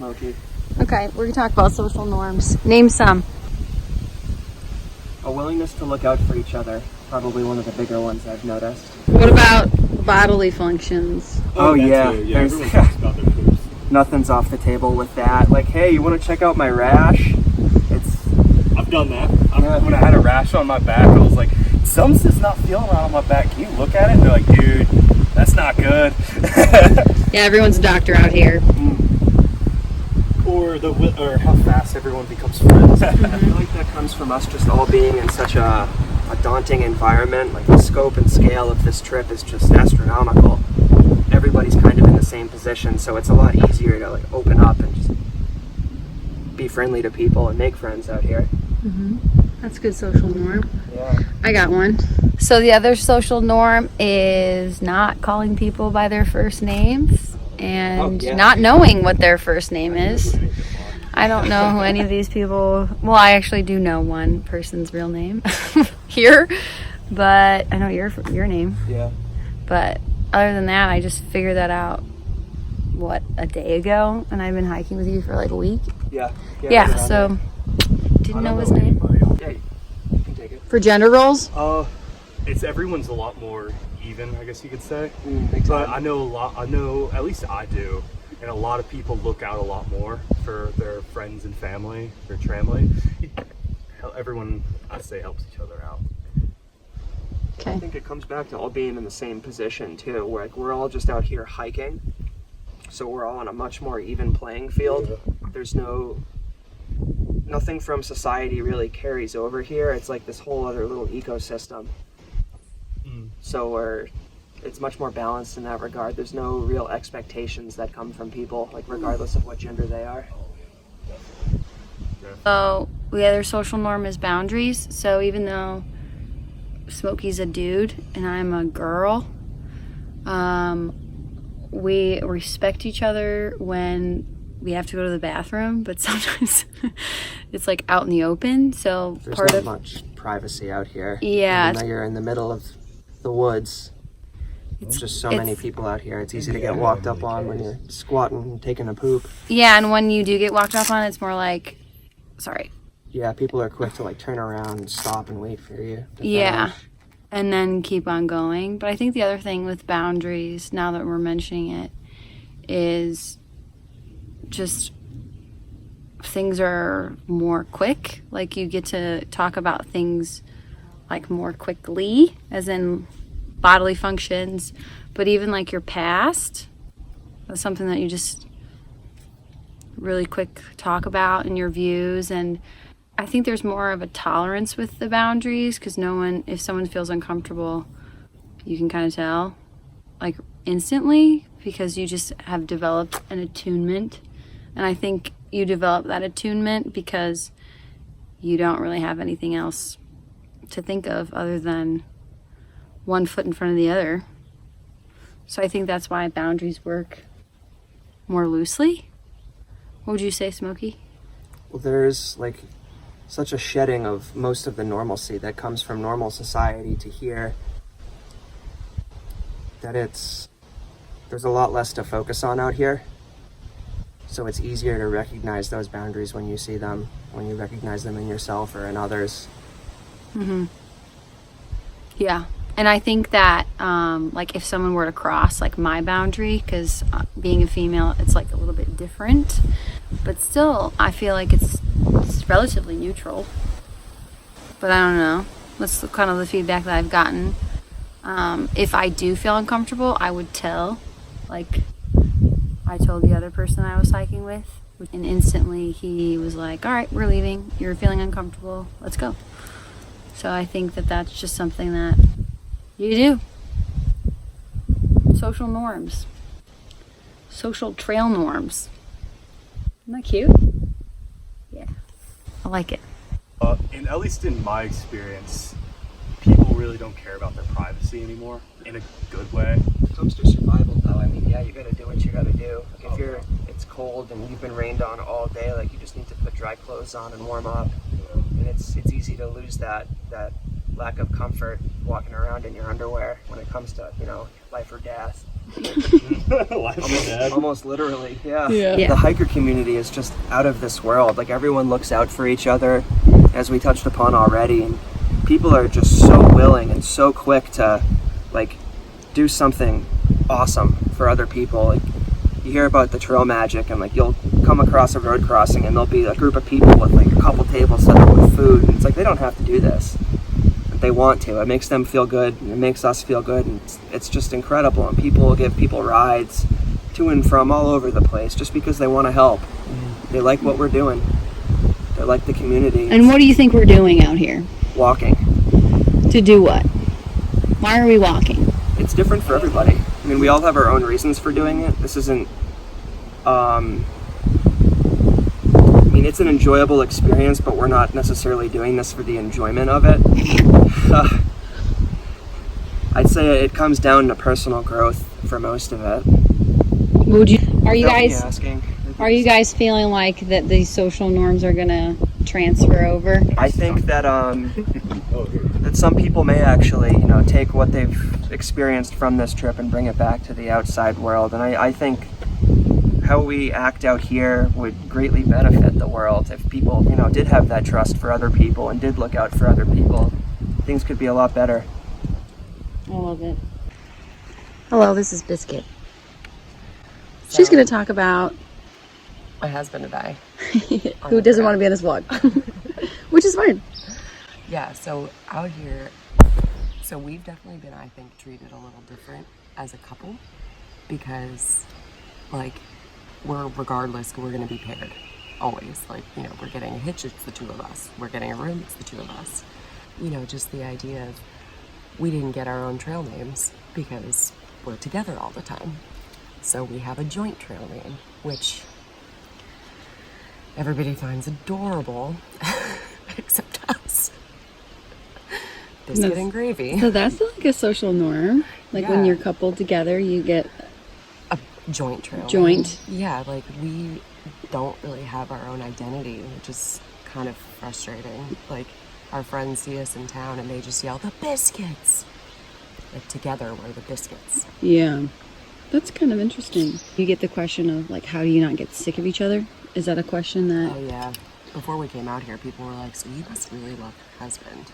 Smokey. Okay, we're gonna talk about social norms. Name some. A willingness to look out for each other. Probably one of the bigger ones I've noticed. What about bodily functions? Oh yeah. Everyone talks about their poops. Nothing's off the table with that. Like, hey, you want to check out my rash? I've done that. When I had a rash on my back, I was like, something's just not feeling right on my back. Can you look at it? And they're like, dude, that's not good. Yeah, everyone's a doctor out here. Or how fast everyone becomes friends. I feel like that comes from us just all being in such a daunting environment. Like, the scope and scale of this trip is just astronomical. Everybody's kind of in the same position, so it's a lot easier to like open up and just be friendly to people and make friends out here. That's a good social norm. Yeah. I got one. So the other social norm is not calling people by their first names and not knowing what their first name is. I don't know who any of these people, well, I actually do know one person's real name here, but I know your name. Yeah. But other than that, I just figured that out, a day ago, and I've been hiking with you for like a week. Yeah, so didn't know his name. Yeah, you can take it. For gender roles? Everyone's a lot more even, I guess you could say. Big But time. I know, at least I do, and a lot of people look out a lot more for their friends and family, their tramway. Everyone, I say, helps each other out. I think it comes back to all being in the same position too. We're all just out here hiking, so we're all on a much more even playing field. There's nothing from society really carries over here. It's like this whole other little ecosystem. So it's much more balanced in that regard. There's no real expectations that come from people, like regardless of what gender they are. So the other social norm is boundaries. So even though Smokey's a dude and I'm a girl, we respect each other when we have to go to the bathroom, but sometimes it's like out in the open. So There's not much privacy out here. Yeah. Even though you're in the middle of the woods. There's just so many people out here. It's easy to get walked up on when you're squatting and taking a poop. Yeah, and when you do get walked up on, it's more like, sorry. Yeah, people are quick to like turn around and stop and wait for you. Yeah, and then keep on going. But I think the other thing with boundaries, now that we're mentioning it, is just things are more quick. Like you get to talk about things like more quickly, as in bodily functions, but even like your past, that's something that you just really quick talk about and your views. And I think there's more of a tolerance with the boundaries, because if someone feels uncomfortable, you can kind of tell like instantly, because you just have developed an attunement. And I think you develop that attunement because you don't really have anything else to think of other than one foot in front of the other. So I think that's why boundaries work more loosely. What would you say, Smokey? Well, there's like such a shedding of most of the normalcy that comes from normal society to here that there's a lot less to focus on out here. So it's easier to recognize those boundaries when you see them, when you recognize them in yourself or in others. Yeah. And I think that like if someone were to cross like my boundary, because being a female, it's like a little bit different, but still I feel like it's relatively neutral. But I don't know. That's kind of the feedback that I've gotten. If I do feel uncomfortable, I would tell. Like I told the other person I was hiking with, and instantly he was like, all right, we're leaving. You're feeling uncomfortable. Let's go. So I think that that's just something that you do. Social norms. Social trail norms. Isn't that cute? Yeah. I like it. And at least in my experience, people really don't care about their privacy anymore in a good way. When it comes to survival though, I mean, yeah, you gotta do what you gotta do. Like if it's cold and you've been rained on all day, like you just need to put dry clothes on and warm up. And it's easy to lose that lack of comfort walking around in your underwear when it comes to, life or death. Almost literally, yeah. Yeah. The hiker community is just out of this world. Like, everyone looks out for each other, as we touched upon already, and people are just so willing and so quick to, like, do something awesome for other people. Like, you hear about the trail magic, and like, you'll come across a road crossing and there'll be a group of people with like a couple tables set up with food, and it's like, they don't have to do this, but they want to. It makes them feel good, and it makes us feel good, and it's just incredible. And people will give people rides to and from all over the place just because they want to help. They like what we're doing. They like the community. And what do you think we're doing out here? Walking. To do what? Why are we walking? It's different for everybody. I mean, we all have our own reasons for doing it. This isn't, it's an enjoyable experience, but we're not necessarily doing this for the enjoyment of it. I'd say it comes down to personal growth for most of it. Are you Without me guys asking. Are you guys feeling like that these social norms are gonna transfer over? I think that that some people may actually, take what they've experienced from this trip and bring it back to the outside world. And I think how we act out here would greatly benefit the world if people, did have that trust for other people and did look out for other people. Things could be a lot better. I love it. Hello, this is Biscuit. She's going to talk about my husband and I. who doesn't want to be on this vlog, which is fine. Yeah, so out here, so we've definitely been, I think, treated a little different as a couple because, like, we're going to be paired, always. Like, we're getting a hitch, it's the two of us. We're getting a room, it's the two of us. Just the idea of we didn't get our own trail names because we're together all the time. So we have a joint trail name, which everybody finds adorable, except us. Biscuit and gravy. So that's like a social norm. Like when Yeah. you're coupled together, you get A joint trail joint. name. Yeah, like we don't really have our own identity, which is kind of frustrating. Like our friends see us in town and they just yell, "The Biscuits!" Like together we're the Biscuits. Yeah. That's kind of interesting. You get the question of like, how do you not get sick of each other? Is that a question that... Oh yeah. Before we came out here, people were like, "So you must really love your husband."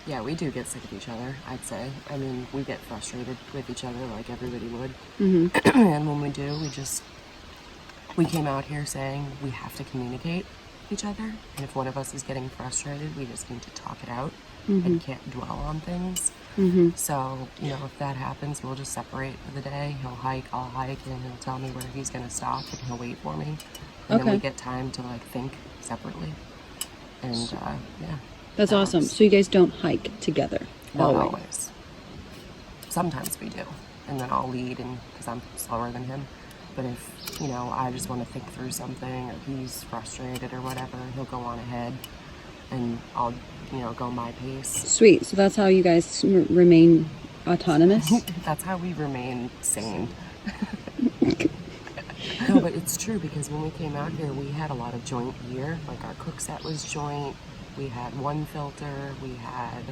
Yeah, we do get sick of each other, I'd say. I mean, we get frustrated with each other like everybody would. Mm-hmm. And when we do, we came out here saying we have to communicate each other. And if one of us is getting frustrated, we just need to talk it out and can't dwell on things. Mm-hmm. So, if that happens, we'll just separate for the day. He'll hike, I'll hike, and he'll tell me where he's going to stop, and he'll wait for me. And then we get time to, think separately. And, yeah. That's that awesome. works. So you guys don't hike together? Not always. Sometimes we do. And then I'll lead because I'm slower than him. But if, I just want to think through something or he's frustrated or whatever, he'll go on ahead and I'll, go my pace. Sweet. So that's how you guys remain autonomous? That's how we remain sane. No, but it's true because when we came out here, we had a lot of joint gear. Like our cook set was joint. We had one filter. We had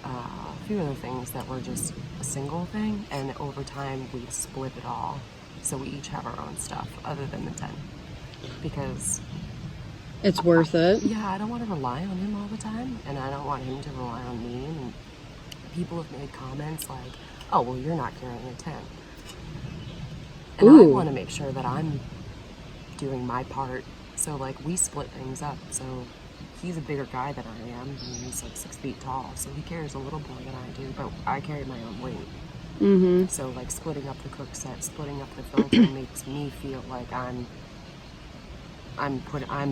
a few other things that were just a single thing. And over time, we split it all. So we each have our own stuff other than the tent. Because... It's worth it. Yeah, I don't want to rely on him all the time. And I don't want him to rely on me. And people have made comments like, "Oh, well, you're not carrying a tent." And I want to make sure that I'm doing my part. So, we split things up. So, he's a bigger guy than I am. I mean, he's 6 feet tall. So, he carries a little more than I do. But I carry my own weight. Mm-hmm. So, splitting up the cook set, splitting up the filter makes me feel like I'm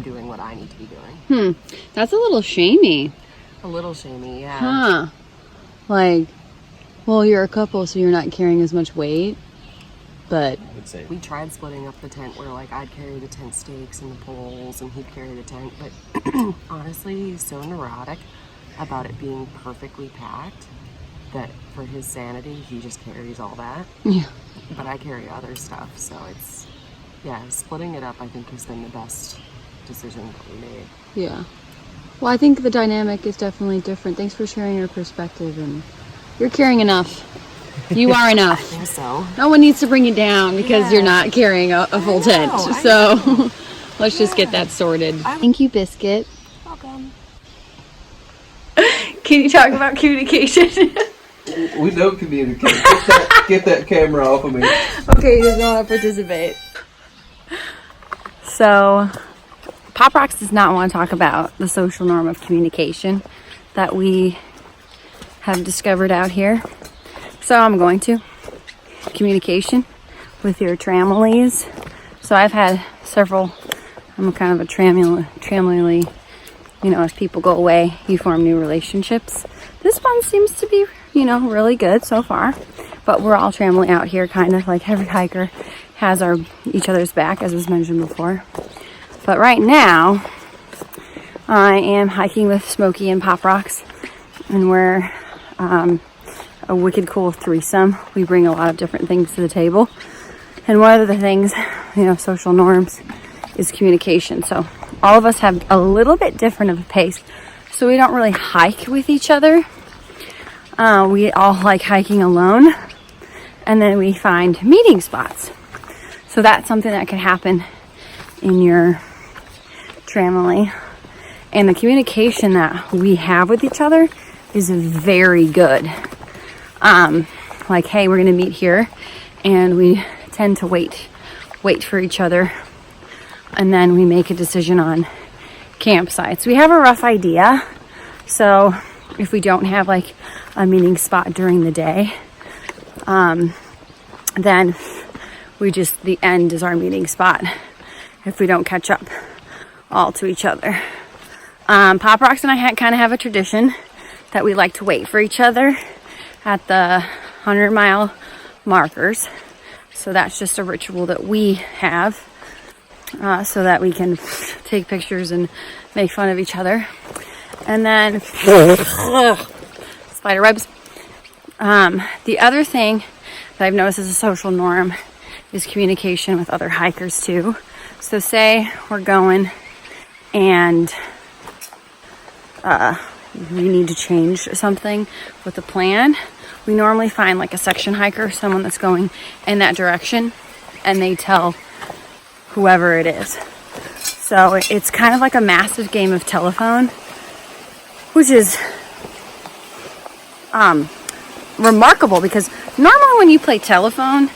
doing what I need to be doing. That's a little shamey. A little shamey, yeah. Huh. Like, well, you're a couple, so you're not carrying as much weight. But I would say we tried splitting up the tent where I'd carry the tent stakes and the poles and he'd carry the tent, but honestly he's so neurotic about it being perfectly packed that for his sanity he just carries all that. yeah. But I carry other stuff, so it's splitting it up I think has been the best decision that we made. Yeah. Well, I think the dynamic is definitely different. Thanks for sharing your perspective, and you're carrying enough. You are enough. I think so. No one needs to bring you down because you're not carrying a full tent. So let's just get that sorted. Thank you, Biscuit. Welcome. Can you talk about communication? We don't communicate. Get that camera off of me. Okay, he doesn't want to participate. So, Pop Rocks does not want to talk about the social norm of communication that we have discovered out here. So I'm going to. Communication with your tramilies. So I've had several, I'm kind of a tramily, as people go away, you form new relationships. This one seems to be, really good so far. But we're all tramily out here, kind of like every hiker has each other's back, as was mentioned before. But right now, I am hiking with Smokey and Pop Rocks, and we're a wicked cool threesome. We bring a lot of different things to the table, and one of the things, social norms, is communication. So all of us have a little bit different of a pace, so we don't really hike with each other. We all like hiking alone, and then we find meeting spots. So that's something that can happen in your tramily. And the communication that we have with each other is very good. Like, hey, we're gonna meet here, and we tend to wait for each other, and then we make a decision on campsites. We have a rough idea, so if we don't have like a meeting spot during the day, then the end is our meeting spot if we don't catch up all to each other. Pop Rocks and I kind of have a tradition that we like to wait for each other at the 100-mile markers. So that's just a ritual that we have, so that we can take pictures and make fun of each other. And then spider webs. The other thing that I've noticed as a social norm is communication with other hikers too. So say we're going and we need to change something with the plan. We normally find like a section hiker, someone that's going in that direction, and they tell whoever it is. So it's kind of like a massive game of telephone, which is remarkable, because normally when you play telephone,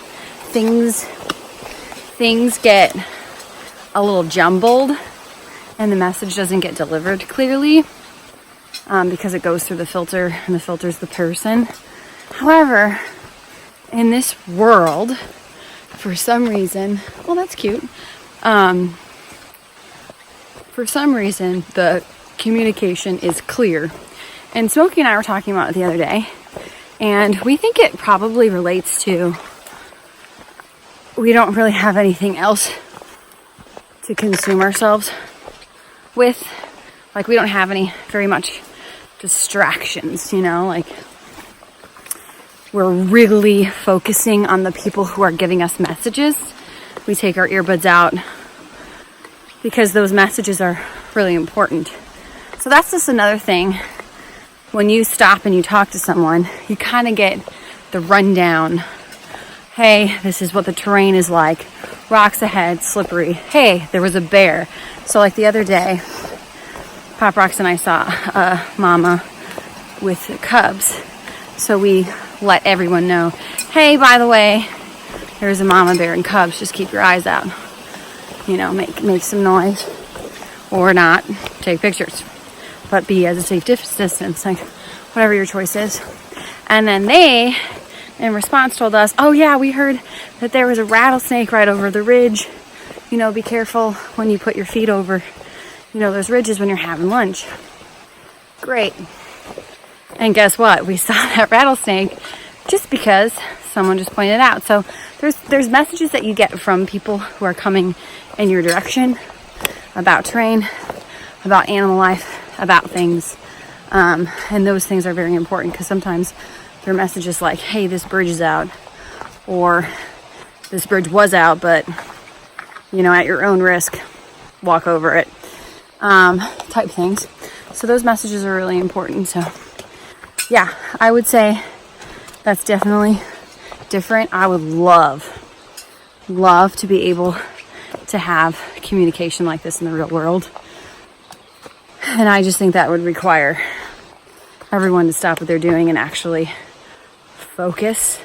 things get a little jumbled and the message doesn't get delivered clearly, because it goes through the filter, and the filter's the person. However, in this world, for some reason, well, that's cute. For some reason, the communication is clear. And Smokey and I were talking about it the other day, and we think it probably relates to, we don't really have anything else to consume ourselves with. Like, we don't have very much distractions, like we're really focusing on the people who are giving us messages. We take our earbuds out because those messages are really important. So that's just another thing. When you stop and you talk to someone, you kind of get the rundown. Hey, this is what the terrain is like. Rocks ahead, slippery. Hey, there was a bear. So like the other day, Pop Rocks and I saw a mama with cubs. So we let everyone know, hey, by the way, there's a mama bear and cubs. Just keep your eyes out. Make some noise or not. Take pictures. But be at a safe distance, like whatever your choice is. And then they, in response, told us, oh yeah, we heard that there was a rattlesnake right over the ridge. Be careful when you put your feet over, those ridges when you're having lunch. Great. And guess what? We saw that rattlesnake just because someone just pointed it out. So there's messages that you get from people who are coming in your direction about terrain, about animal life, about things. And those things are very important, because sometimes there are messages like, hey, this bridge is out, or this bridge was out, but at your own risk, walk over it, type things. So those messages are really important. So yeah, I would say that's definitely different. I would love to be able to have communication like this in the real world. And I just think that would require everyone to stop what they're doing and actually focus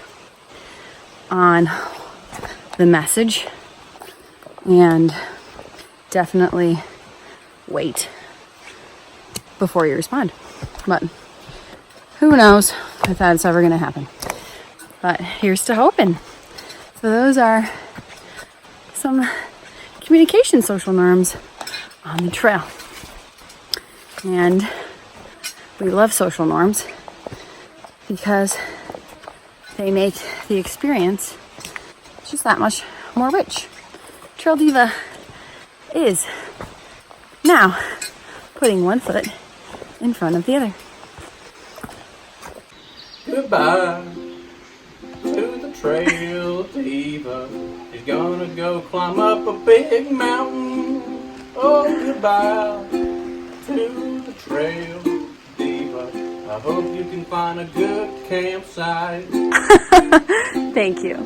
on the message, and definitely wait before you respond. But who knows if that's ever going to happen. But here's to hoping. So those are some communication social norms on the trail. And we love social norms because they make the experience just that much more rich. Trail Diva is now putting one foot in front of the other. Goodbye to the Trail Diva. She's gonna go climb up a big mountain. Oh, goodbye to the Trail Diva. I hope you can find a good campsite. Thank you.